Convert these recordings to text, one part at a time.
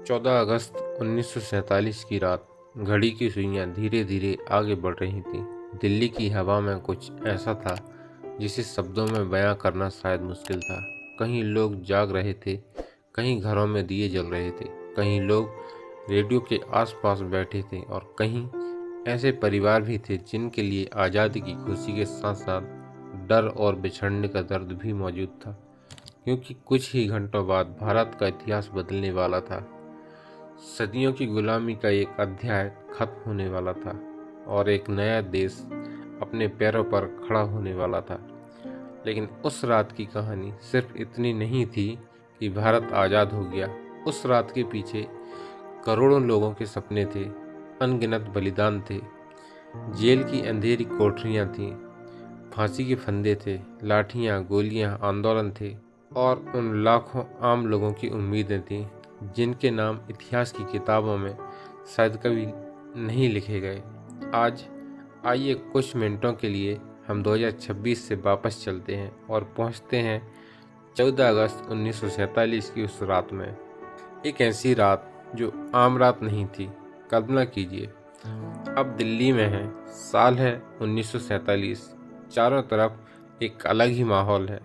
14 अगस्त 1947 की रात घड़ी की सुइयां धीरे धीरे आगे बढ़ रही थीं। दिल्ली की हवा में कुछ ऐसा था जिसे शब्दों में बयां करना शायद मुश्किल था। कहीं लोग जाग रहे थे, कहीं घरों में दिए जल रहे थे, कहीं लोग रेडियो के आसपास बैठे थे और कहीं ऐसे परिवार भी थे जिनके लिए आज़ादी की खुशी के साथ साथ डर और बिछड़ने का दर्द भी मौजूद था, क्योंकि कुछ ही घंटों बाद भारत का इतिहास बदलने वाला था। सदियों की गुलामी का एक अध्याय खत्म होने वाला था और एक नया देश अपने पैरों पर खड़ा होने वाला था। लेकिन उस रात की कहानी सिर्फ इतनी नहीं थी कि भारत आज़ाद हो गया। उस रात के पीछे करोड़ों लोगों के सपने थे, अनगिनत बलिदान थे, जेल की अंधेरी कोठरियां थीं, फांसी के फंदे थे, लाठियां, गोलियां, आंदोलन थे और उन लाखों आम लोगों की उम्मीदें थीं जिनके नाम इतिहास की किताबों में शायद कभी नहीं लिखे गए। आज आइए कुछ मिनटों के लिए हम 2026 से वापस चलते हैं और पहुंचते हैं 14 अगस्त 1947 की उस रात में। एक ऐसी रात जो आम रात नहीं थी। कल्पना कीजिए, अब दिल्ली में है, साल है 1947, चारों तरफ एक अलग ही माहौल है।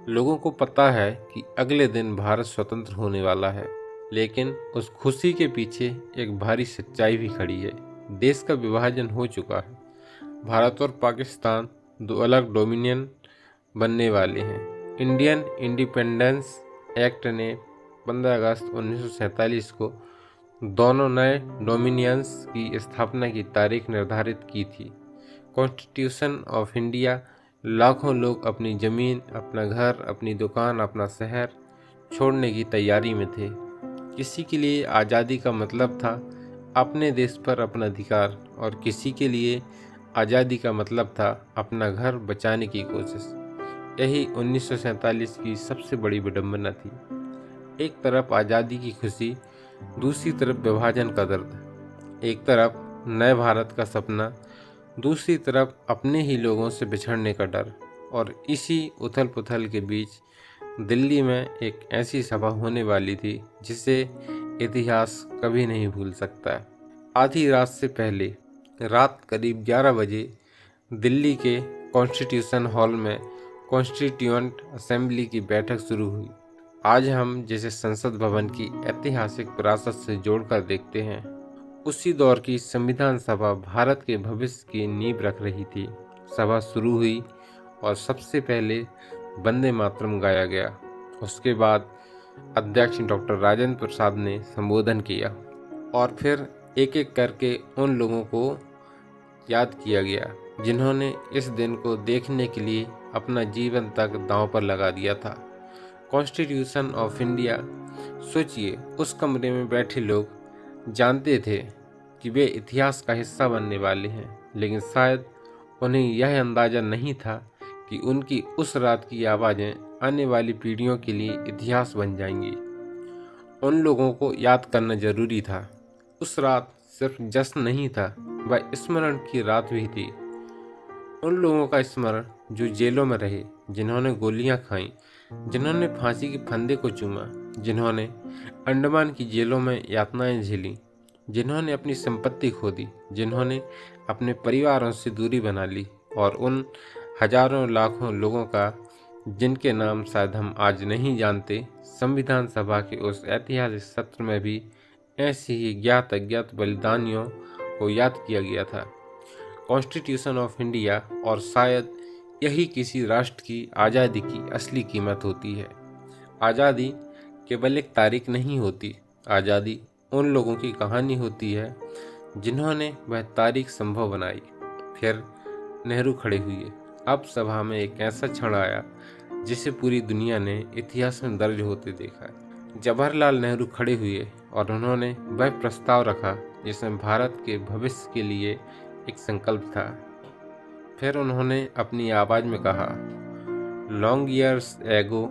लोगों को पता है कि अगले दिन भारत स्वतंत्र होने वाला है, लेकिन उस खुशी के पीछे एक भारी सच्चाई भी खड़ी है। देश का विभाजन हो चुका है। भारत और पाकिस्तान दो अलग डोमिनियन बनने वाले हैं। इंडियन इंडिपेंडेंस एक्ट ने 15 अगस्त 1947 को दोनों नए डोमिनियंस की स्थापना की तारीख निर्धारित की थी। कॉन्स्टिट्यूशन ऑफ इंडिया, लाखों लोग अपनी ज़मीन, अपना घर, अपनी दुकान, अपना शहर छोड़ने की तैयारी में थे। किसी के लिए आज़ादी का मतलब था अपने देश पर अपना अधिकार और किसी के लिए आज़ादी का मतलब था अपना घर बचाने की कोशिश। यही 1947 की सबसे बड़ी विडंबना थी। एक तरफ आज़ादी की खुशी, दूसरी तरफ विभाजन का दर्द। एक तरफ नए भारत का सपना, दूसरी तरफ अपने ही लोगों से बिछड़ने का डर। और इसी उथल पुथल के बीच दिल्ली में एक ऐसी सभा होने वाली थी जिसे इतिहास कभी नहीं भूल सकता। आधी रात से पहले, रात करीब 11 बजे दिल्ली के कॉन्स्टिट्यूशन हॉल में कॉन्स्टिट्यूएंट असेंबली की बैठक शुरू हुई। आज हम जिसे संसद भवन की ऐतिहासिक विरासत से जोड़कर देखते हैं, उसी दौर की संविधान सभा भारत के भविष्य की नींव रख रही थी। सभा शुरू हुई और सबसे पहले वंदे मातरम गाया गया। उसके बाद अध्यक्ष डॉक्टर राजेंद्र प्रसाद ने संबोधन किया और फिर एक एक करके उन लोगों को याद किया गया जिन्होंने इस दिन को देखने के लिए अपना जीवन तक दांव पर लगा दिया था। कॉन्स्टिट्यूशन ऑफ इंडिया, सोचिए, उस कमरे में बैठे लोग जानते थे कि वे इतिहास का हिस्सा बनने वाले हैं, लेकिन शायद उन्हें यह अंदाज़ा नहीं था कि उनकी उस रात की आवाज़ें आने वाली पीढ़ियों के लिए इतिहास बन जाएंगी। उन लोगों को याद करना जरूरी था। उस रात सिर्फ जश्न नहीं था, वह स्मरण की रात भी थी। उन लोगों का स्मरण जो जेलों में रहे, जिन्होंने गोलियां खाईं, जिन्होंने फांसी के फंदे को चूमा, जिन्होंने अंडमान की जेलों में यातनाएं झेली, जिन्होंने अपनी संपत्ति खो दी, जिन्होंने अपने परिवारों से दूरी बना ली, और उन हजारों लाखों लोगों का जिनके नाम शायद हम आज नहीं जानते। संविधान सभा के उस ऐतिहासिक सत्र में भी ऐसे ही ज्ञात अज्ञात बलिदानियों को याद किया गया था। कॉन्स्टिट्यूशन ऑफ इंडिया, और शायद यही किसी राष्ट्र की आज़ादी की असली कीमत होती है। आज़ादी केवल एक तारीख नहीं होती, आज़ादी उन लोगों की कहानी होती है जिन्होंने वह तारीख संभव बनाई। फिर नेहरू खड़े हुए। अब सभा में एक ऐसा क्षण आया जिसे पूरी दुनिया ने इतिहास में दर्ज होते देखा। जवाहरलाल नेहरू खड़े हुए और उन्होंने वह प्रस्ताव रखा जिसमें भारत के भविष्य के लिए एक संकल्प था। फिर उन्होंने अपनी आवाज़ में कहा, long years ago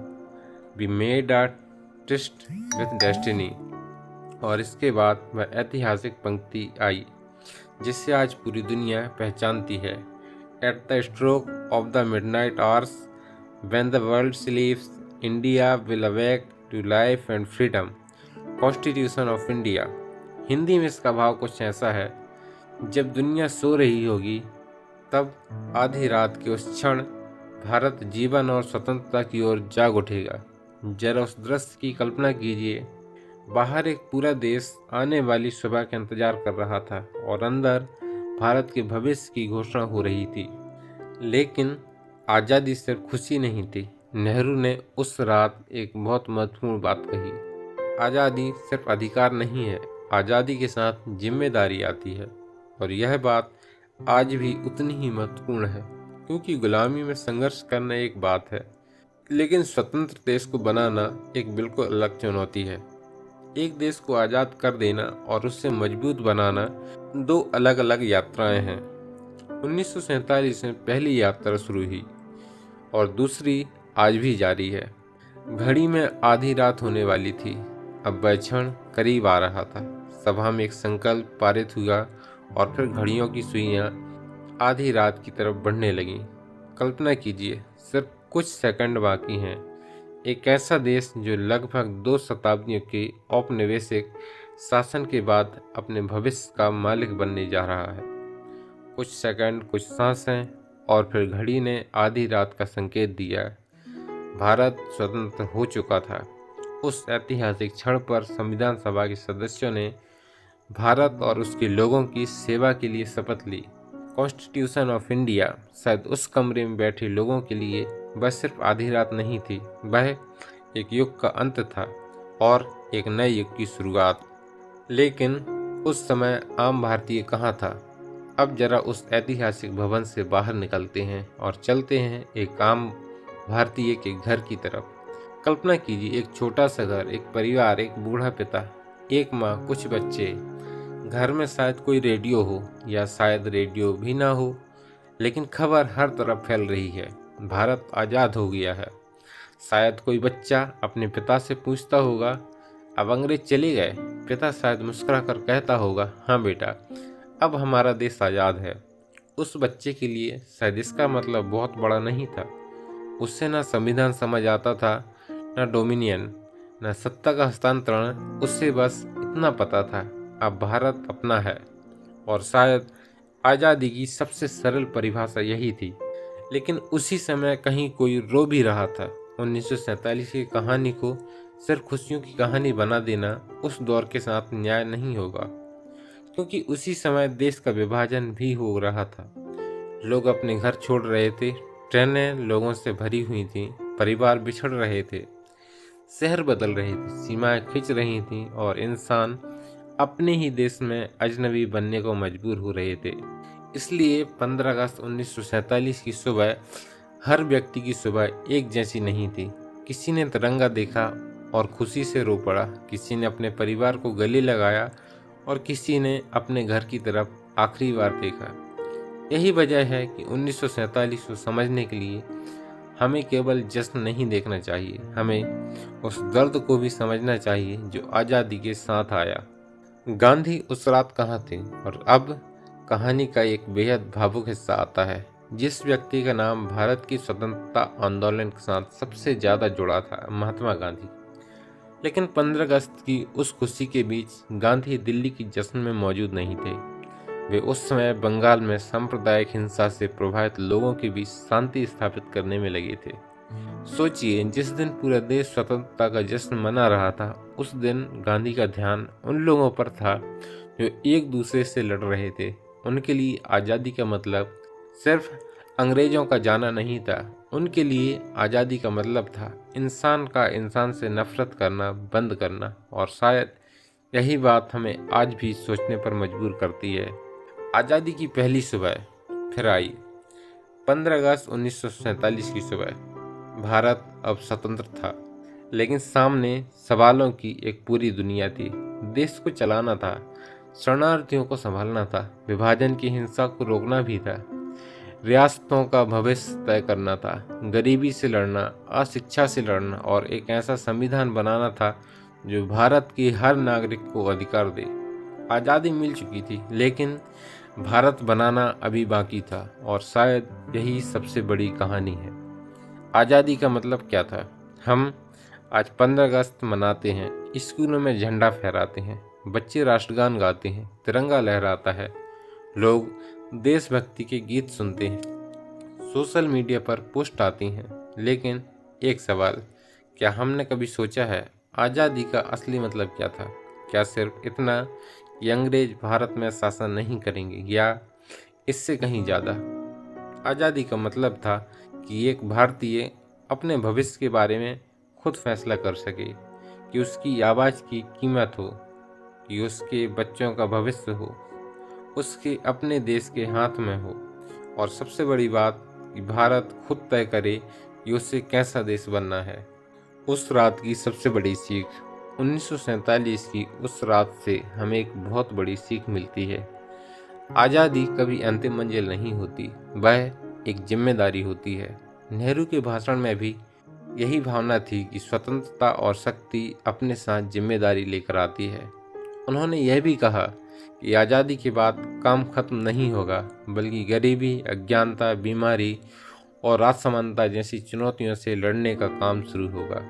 we made a tryst with destiny. और इसके बाद वह ऐतिहासिक पंक्ति आई जिसे आज पूरी दुनिया पहचानती है, at the stroke of the midnight hours when the world sleeps, India will awake to life and freedom. Constitution of India. Hindi में इसका भाव कुछ ऐसा है, जब दुनिया सो रही होगी तब आधी रात के उस क्षण भारत जीवन और स्वतंत्रता की ओर जाग उठेगा। जरा उस दृश्य की कल्पना कीजिए। बाहर एक पूरा देश आने वाली सुबह का इंतजार कर रहा था और अंदर भारत के भविष्य की घोषणा हो रही थी। लेकिन आज़ादी सिर्फ खुशी नहीं थी। नेहरू ने उस रात एक बहुत महत्वपूर्ण बात कही। आज़ादी सिर्फ अधिकार नहीं है, आज़ादी के साथ जिम्मेदारी आती है। और यह बात आज भी उतनी ही महत्वपूर्ण है, क्योंकि गुलामी में संघर्ष करना एक बात है, लेकिन स्वतंत्र देश को बनाना एक बिल्कुल अलग चुनौती है। एक देश को आज़ाद कर देना और उससे मजबूत बनाना दो अलग अलग यात्राएं हैं। 1947 में पहली यात्रा शुरू हुई और दूसरी आज भी जारी है। घड़ी में आधी रात होने वाली थी। अब वह क्षण करीब आ रहा था। सभा में एक संकल्प पारित हुआ और फिर घड़ियों की सुइयां आधी रात की तरफ बढ़ने लगीं। कल्पना कीजिए, सिर्फ कुछ सेकंड बाकी हैं। एक ऐसा देश जो लगभग 2 शताब्दियों के औपनिवेशिक शासन के बाद अपने भविष्य का मालिक बनने जा रहा है। कुछ सेकंड, कुछ सांसें, और फिर घड़ी ने आधी रात का संकेत दिया। भारत स्वतंत्र हो चुका था। उस ऐतिहासिक क्षण पर संविधान सभा के सदस्यों ने भारत और उसके लोगों की सेवा के लिए शपथ ली। कॉन्स्टिट्यूशन ऑफ इंडिया शायद उस कमरे में बैठे लोगों के लिए बस सिर्फ आधी रात नहीं थी, वह एक युग का अंत था और एक नए युग की शुरुआत। लेकिन उस समय आम भारतीय कहाँ था? अब जरा उस ऐतिहासिक भवन से बाहर निकलते हैं और चलते हैं एक आम भारतीय के घर की तरफ। कल्पना कीजिए, एक छोटा सा घर, एक परिवार, एक बूढ़ा पिता, एक माँ, कुछ बच्चे। घर में शायद कोई रेडियो हो या शायद रेडियो भी ना हो, लेकिन खबर हर तरफ फैल रही है, भारत आज़ाद हो गया है। शायद कोई बच्चा अपने पिता से पूछता होगा, अब अंग्रेज चले गए? पिता शायद मुस्कुरा कर कहता होगा, हाँ बेटा, अब हमारा देश आज़ाद है। उस बच्चे के लिए शायद इसका मतलब बहुत बड़ा नहीं था। उससे ना संविधान समझ आता था, न डोमिनियन, न सत्ता का हस्तांतरण। उससे बस इतना पता था, अब भारत अपना है। और शायद आज़ादी की सबसे सरल परिभाषा यही थी। लेकिन उसी समय कहीं कोई रो भी रहा था। 1947 की कहानी को सिर्फ खुशियों की कहानी बना देना उस दौर के साथ न्याय नहीं होगा, क्योंकि उसी समय देश का विभाजन भी हो रहा था। लोग अपने घर छोड़ रहे थे, ट्रेनें लोगों से भरी हुई थीं, परिवार बिछड़ रहे थे, शहर बदल रहे थे, सीमाएं खिंच रही थीं और इंसान अपने ही देश में अजनबी बनने को मजबूर हो रहे थे। इसलिए 15 अगस्त 1947 की सुबह हर व्यक्ति की सुबह एक जैसी नहीं थी। किसी ने तिरंगा देखा और खुशी से रो पड़ा, किसी ने अपने परिवार को गले लगाया और किसी ने अपने घर की तरफ आखिरी बार देखा। यही वजह है कि 1947 को समझने के लिए हमें केवल जश्न नहीं देखना चाहिए, हमें उस दर्द को भी समझना चाहिए जो आज़ादी के साथ आया। गांधी उस रात कहाँ थे? और अब कहानी का एक बेहद भावुक हिस्सा आता है। जिस व्यक्ति का नाम भारत की स्वतंत्रता आंदोलन के साथ सबसे ज़्यादा जुड़ा था, महात्मा गांधी। लेकिन 15 अगस्त की उस खुशी के बीच गांधी दिल्ली की जश्न में मौजूद नहीं थे। वे उस समय बंगाल में सांप्रदायिक हिंसा से प्रभावित लोगों के बीच शांति स्थापित करने में लगे थे। सोचिए, जिस दिन पूरा देश स्वतंत्रता का जश्न मना रहा था, उस दिन गांधी का ध्यान उन लोगों पर था जो एक दूसरे से लड़ रहे थे। उनके लिए आज़ादी का मतलब सिर्फ अंग्रेजों का जाना नहीं था, उनके लिए आज़ादी का मतलब था इंसान का इंसान से नफरत करना बंद करना। और शायद यही बात हमें आज भी सोचने पर मजबूर करती है। आज़ादी की पहली सुबह फिर आई। 15 अगस्त 1947 की सुबह। भारत अब स्वतंत्र था, लेकिन सामने सवालों की एक पूरी दुनिया थी। देश को चलाना था, शरणार्थियों को संभालना था, विभाजन की हिंसा को रोकना भी था, रियासतों का भविष्य तय करना था, गरीबी से लड़ना, अशिक्षा से लड़ना और एक ऐसा संविधान बनाना था जो भारत के हर नागरिक को अधिकार दे। आज़ादी मिल चुकी थी, लेकिन भारत बनाना अभी बाकी था और शायद यही सबसे बड़ी कहानी है। आज़ादी का मतलब क्या था? हम आज 15 अगस्त मनाते हैं, स्कूलों में झंडा फहराते हैं, बच्चे राष्ट्रगान गाते हैं, तिरंगा लहराता है, लोग देशभक्ति के गीत सुनते हैं, सोशल मीडिया पर पोस्ट आती हैं। लेकिन एक सवाल, क्या हमने कभी सोचा है आज़ादी का असली मतलब क्या था? क्या सिर्फ इतना कि अंग्रेज भारत में शासन नहीं करेंगे, या इससे कहीं ज़्यादा? आज़ादी का मतलब था कि एक भारतीय अपने भविष्य के बारे में खुद फैसला कर सके, कि उसकी आवाज़ की कीमत हो, कि उसके बच्चों का भविष्य हो, उसके अपने देश के हाथ में हो, और सबसे बड़ी बात कि भारत खुद तय करे कि उसे कैसा देश बनना है। उस रात की सबसे बड़ी सीख, 1947 की उस रात से हमें एक बहुत बड़ी सीख मिलती है। आज़ादी कभी अंतिम मंजिल नहीं होती, वह एक जिम्मेदारी होती है। नेहरू के भाषण में भी यही भावना थी कि स्वतंत्रता और शक्ति अपने साथ जिम्मेदारी लेकर आती है। उन्होंने यह भी कहा कि आज़ादी के बाद काम खत्म नहीं होगा, बल्कि गरीबी, अज्ञानता, बीमारी और असमानता जैसी चुनौतियों से लड़ने का काम शुरू होगा।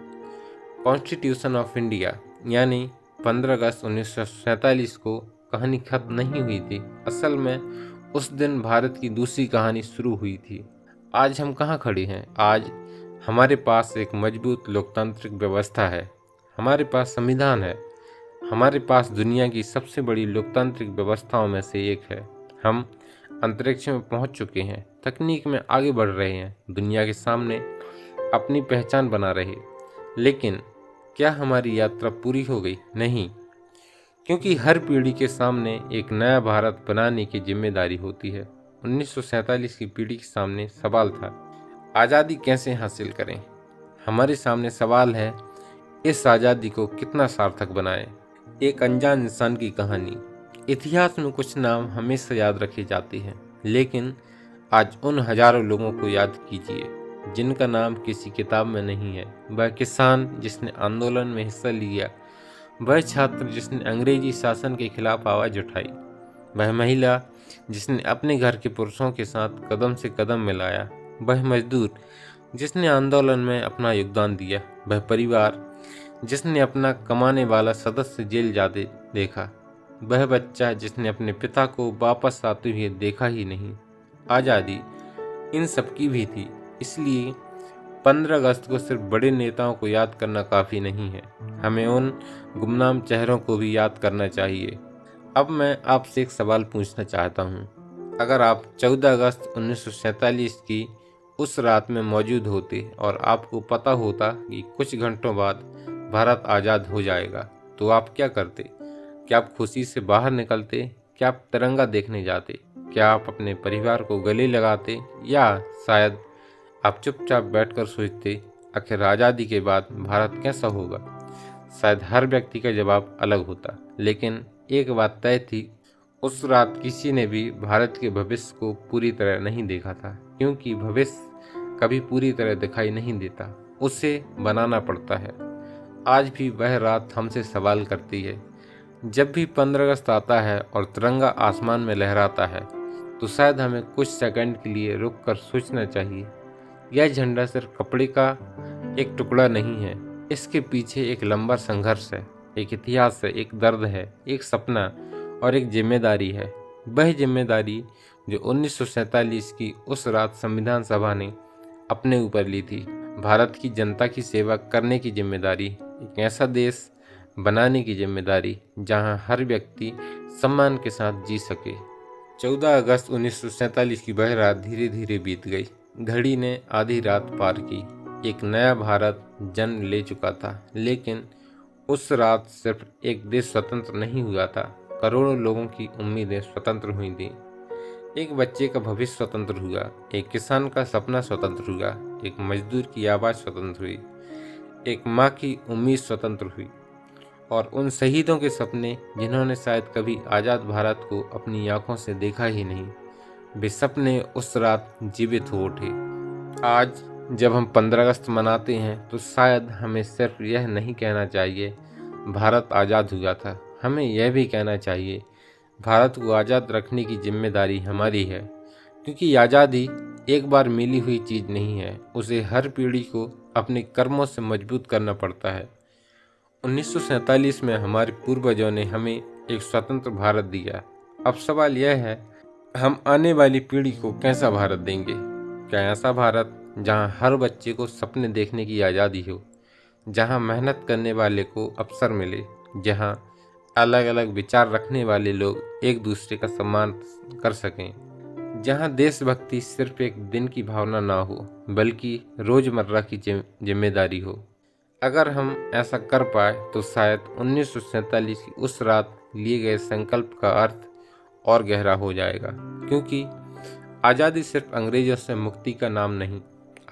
कॉन्स्टिट्यूशन ऑफ इंडिया यानी 15 अगस्त 1947 को कहानी खत्म नहीं हुई थी। असल में उस दिन भारत की दूसरी कहानी शुरू हुई थी। आज हम कहाँ खड़े हैं? आज हमारे पास एक मजबूत लोकतांत्रिक व्यवस्था है, हमारे पास संविधान है, हमारे पास दुनिया की सबसे बड़ी लोकतांत्रिक व्यवस्थाओं में से एक है। हम अंतरिक्ष में पहुंच चुके हैं, तकनीक में आगे बढ़ रहे हैं, दुनिया के सामने अपनी पहचान बना रहे। लेकिन क्या हमारी यात्रा पूरी हो गई? नहीं, क्योंकि हर पीढ़ी के सामने एक नया भारत बनाने की जिम्मेदारी होती है। 1947 की पीढ़ी के सामने सवाल था, आज़ादी कैसे हासिल करें? हमारे सामने सवाल है, इस आज़ादी को कितना सार्थक बनाएं? एक अनजान इंसान की कहानी। इतिहास में कुछ नाम हमेशा याद रखे जाते हैं, लेकिन आज उन हजारों लोगों को याद कीजिए जिनका नाम किसी किताब में नहीं है। वह किसान जिसने आंदोलन में हिस्सा लिया, वह छात्र जिसने अंग्रेजी शासन के खिलाफ आवाज़ उठाई, वह महिला जिसने अपने घर के पुरुषों के साथ कदम से कदम मिलाया, वह मजदूर जिसने आंदोलन में अपना योगदान दिया, वह परिवार जिसने अपना कमाने वाला सदस्य जेल जाते देखा, वह बच्चा जिसने अपने पिता को वापस आते हुए देखा ही नहीं। आज़ादी इन सबकी भी थी, इसलिए 15 अगस्त को सिर्फ बड़े नेताओं को याद करना काफ़ी नहीं है, हमें उन गुमनाम चेहरों को भी याद करना चाहिए। अब मैं आपसे एक सवाल पूछना चाहता हूँ। अगर आप 14 अगस्त 1947 की उस रात में मौजूद होते और आपको पता होता कि कुछ घंटों बाद भारत आज़ाद हो जाएगा, तो आप क्या करते? क्या आप खुशी से बाहर निकलते? क्या आप तिरंगा देखने जाते? क्या आप अपने परिवार को गले लगाते? या शायद आप चुपचाप बैठकर सोचते, आखिर आज़ादी के बाद भारत कैसा होगा? शायद हर व्यक्ति का जवाब अलग होता, लेकिन एक बात तय थी, उस रात किसी ने भी भारत के भविष्य को पूरी तरह नहीं देखा था, क्योंकि भविष्य कभी पूरी तरह दिखाई नहीं देता, उसे बनाना पड़ता है। आज भी वह रात हमसे सवाल करती है। जब भी 15 अगस्त आता है और तिरंगा आसमान में लहराता है, तो शायद हमें कुछ सेकंड के लिए रुक कर सोचना चाहिए, यह झंडा सिर्फ कपड़े का एक टुकड़ा नहीं है, इसके पीछे एक लंबा संघर्ष है, एक इतिहास है, एक दर्द है, एक सपना और एक जिम्मेदारी है। वह जिम्मेदारी जो 1947 की उस रात संविधान सभा ने अपने ऊपर ली थी, भारत की जनता की सेवा करने की जिम्मेदारी, एक ऐसा देश बनाने की जिम्मेदारी जहां हर व्यक्ति सम्मान के साथ जी सके। 14 अगस्त 1947 की वह रात धीरे धीरे बीत गई। घड़ी ने आधी रात पार की। एक नया भारत जन्म ले चुका था, लेकिन उस रात सिर्फ एक देश स्वतंत्र नहीं हुआ था, करोड़ों लोगों की उम्मीदें स्वतंत्र हुई थी। एक बच्चे का भविष्य स्वतंत्र हुआ, एक किसान का सपना स्वतंत्र हुआ, एक मजदूर की आवाज़ स्वतंत्र हुई, एक माँ की उम्मीद स्वतंत्र हुई, और उन शहीदों के सपने जिन्होंने शायद कभी आज़ाद भारत को अपनी आंखों से देखा ही नहीं, वे सपने उस रात जीवित हो उठे। आज जब हम 15 अगस्त मनाते हैं, तो शायद हमें सिर्फ यह नहीं कहना चाहिए भारत आज़ाद हुआ था, हमें यह भी कहना चाहिए भारत को आज़ाद रखने की जिम्मेदारी हमारी है, क्योंकि आज़ादी एक बार मिली हुई चीज़ नहीं है, उसे हर पीढ़ी को अपने कर्मों से मजबूत करना पड़ता है। 1947 में हमारे पूर्वजों ने हमें एक स्वतंत्र भारत दिया। अब सवाल यह है, हम आने वाली पीढ़ी को कैसा भारत देंगे? क्या ऐसा भारत जहां हर बच्चे को सपने देखने की आज़ादी हो, जहां मेहनत करने वाले को अवसर मिले, जहां अलग अलग विचार रखने वाले लोग एक दूसरे का सम्मान कर सकें, जहां देशभक्ति सिर्फ एक दिन की भावना ना हो बल्कि रोजमर्रा की जिम्मेदारी हो? अगर हम ऐसा कर पाए तो शायद 1947 की उस रात लिए गए संकल्प का अर्थ और गहरा हो जाएगा। क्योंकि आज़ादी सिर्फ अंग्रेजों से मुक्ति का नाम नहीं,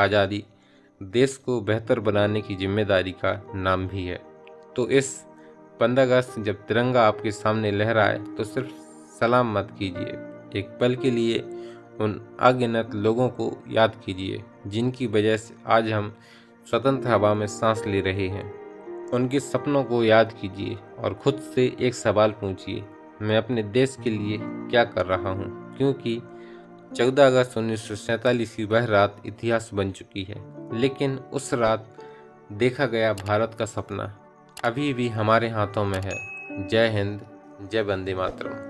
आज़ादी देश को बेहतर बनाने की जिम्मेदारी का नाम भी है। तो इस 15 अगस्त जब तिरंगा आपके सामने लहराए तो सिर्फ सलाम मत कीजिए, एक पल के लिए उन अगिनत लोगों को याद कीजिए जिनकी वजह से आज हम स्वतंत्र हवा में सांस ले रहे हैं। उनके सपनों को याद कीजिए और खुद से एक सवाल पूछिए, मैं अपने देश के लिए क्या कर रहा हूँ? क्योंकि 14 अगस्त 1947 की वह रात इतिहास बन चुकी है, लेकिन उस रात देखा गया भारत का सपना अभी भी हमारे हाथों में है। जय हिंद, जय वंदे मातरम।